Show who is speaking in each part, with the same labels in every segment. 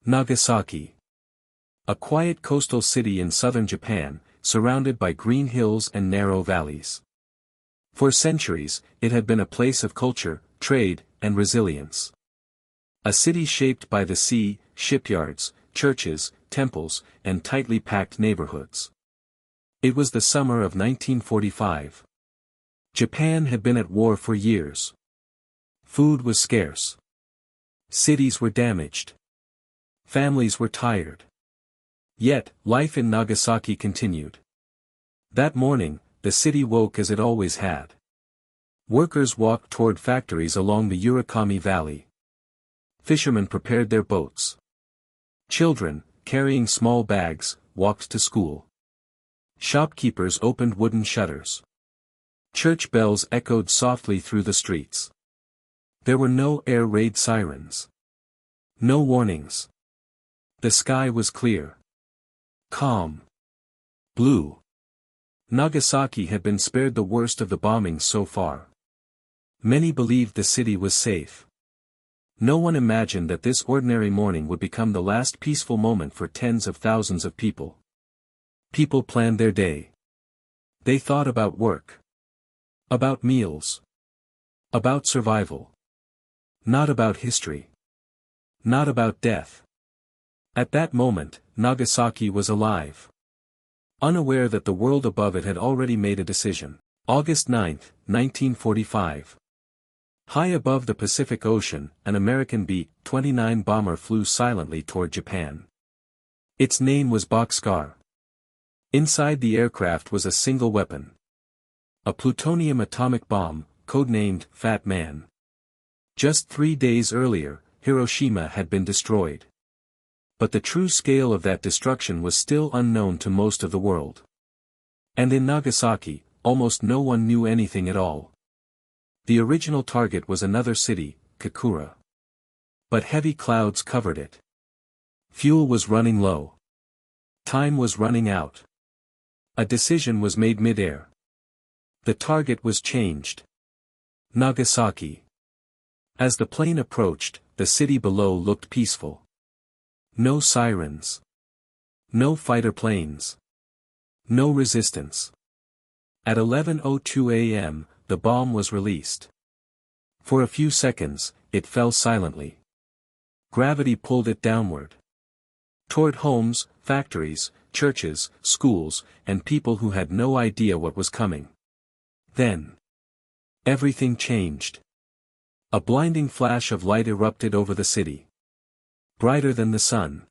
Speaker 1: Nagasaki. A quiet coastal city in southern Japan, surrounded by green hills and narrow valleys. For centuries, it had been a place of culture, trade, and resilience. A city shaped by the sea, shipyards, churches, temples, and tightly packed neighborhoods. It was the summer of 1945. Japan had been at war for years. Food was scarce. Cities were damaged. Families were tired. Yet, life in Nagasaki continued. That morning, the city woke as it always had. Workers walked toward factories along the Urakami Valley. Fishermen prepared their boats. Children, carrying small bags, walked to school. Shopkeepers opened wooden shutters. Church bells echoed softly through the streets. There were no air raid sirens. No warnings. The sky was clear. Calm. Blue. Nagasaki had been spared the worst of the bombings so far. Many believed the city was safe. No one imagined that this ordinary morning would become the last peaceful moment for tens of thousands of people. People planned their day. They thought about work. About meals. About survival. Not about history. Not about death. At that moment, Nagasaki was alive. Unaware that the world above it had already made a decision. August 9, 1945. High above the Pacific Ocean, an American B-29 bomber flew silently toward Japan. Its name was Boxcar. Inside the aircraft was a single weapon. A plutonium atomic bomb, codenamed Fat Man. Just 3 days earlier, Hiroshima had been destroyed. But the true scale of that destruction was still unknown to most of the world. And in Nagasaki, almost no one knew anything at all. The original target was another city, Kakura. But heavy clouds covered it. Fuel was running low. Time was running out. A decision was made mid-air. The target was changed. Nagasaki. As the plane approached, the city below looked peaceful. No sirens. No fighter planes. No resistance. At 11:02 a.m., the bomb was released. For a few seconds, it fell silently. Gravity pulled it downward. Toward homes, factories, churches, schools, and people who had no idea what was coming. Then, everything changed. A blinding flash of light erupted over the city. Brighter than the sun.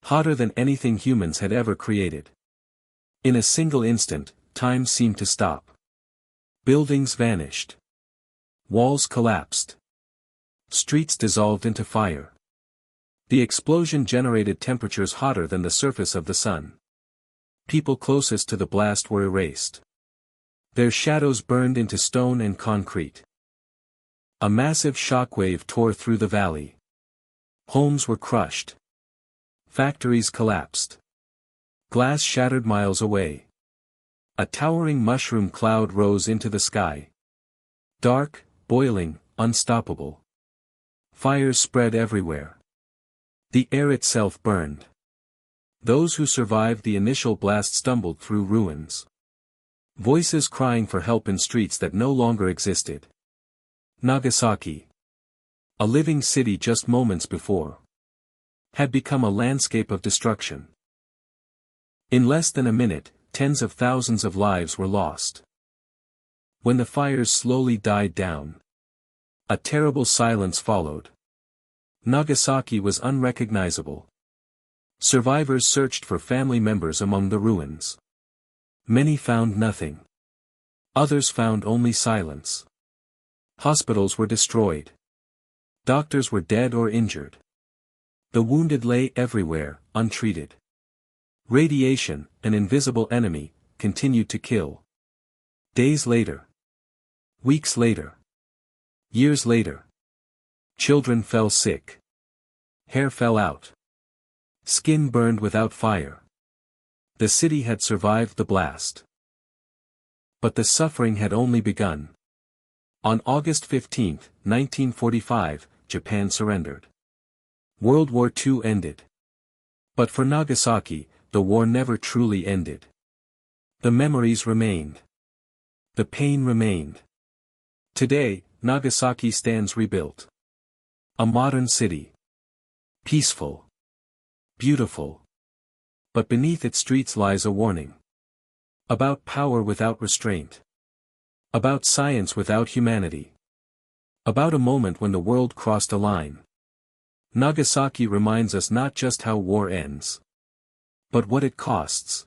Speaker 1: Hotter than anything humans had ever created. In a single instant, time seemed to stop. Buildings vanished. Walls collapsed. Streets dissolved into fire. The explosion generated temperatures hotter than the surface of the sun. People closest to the blast were erased. Their shadows burned into stone and concrete. A massive shockwave tore through the valley. Homes were crushed. Factories collapsed. Glass shattered miles away. A towering mushroom cloud rose into the sky. Dark, boiling, unstoppable. Fires spread everywhere. The air itself burned. Those who survived the initial blast stumbled through ruins. Voices crying for help in streets that no longer existed. Nagasaki. A living city just moments before. Had become a landscape of destruction. In less than a minute, tens of thousands of lives were lost. When the fires slowly died down, a terrible silence followed. Nagasaki was unrecognizable. Survivors searched for family members among the ruins. Many found nothing. Others found only silence. Hospitals were destroyed. Doctors were dead or injured. The wounded lay everywhere, untreated. Radiation, an invisible enemy, continued to kill. Days later. Weeks later. Years later. Children fell sick. Hair fell out. Skin burned without fire. The city had survived the blast. But the suffering had only begun. On August 15, 1945, Japan surrendered. World War II ended. But for Nagasaki, the war never truly ended. The memories remained. The pain remained. Today, Nagasaki stands rebuilt. A modern city. Peaceful. Beautiful. But beneath its streets lies a warning. About power without restraint. About science without humanity. About a moment when the world crossed a line. Nagasaki reminds us not just how war ends, but what it costs.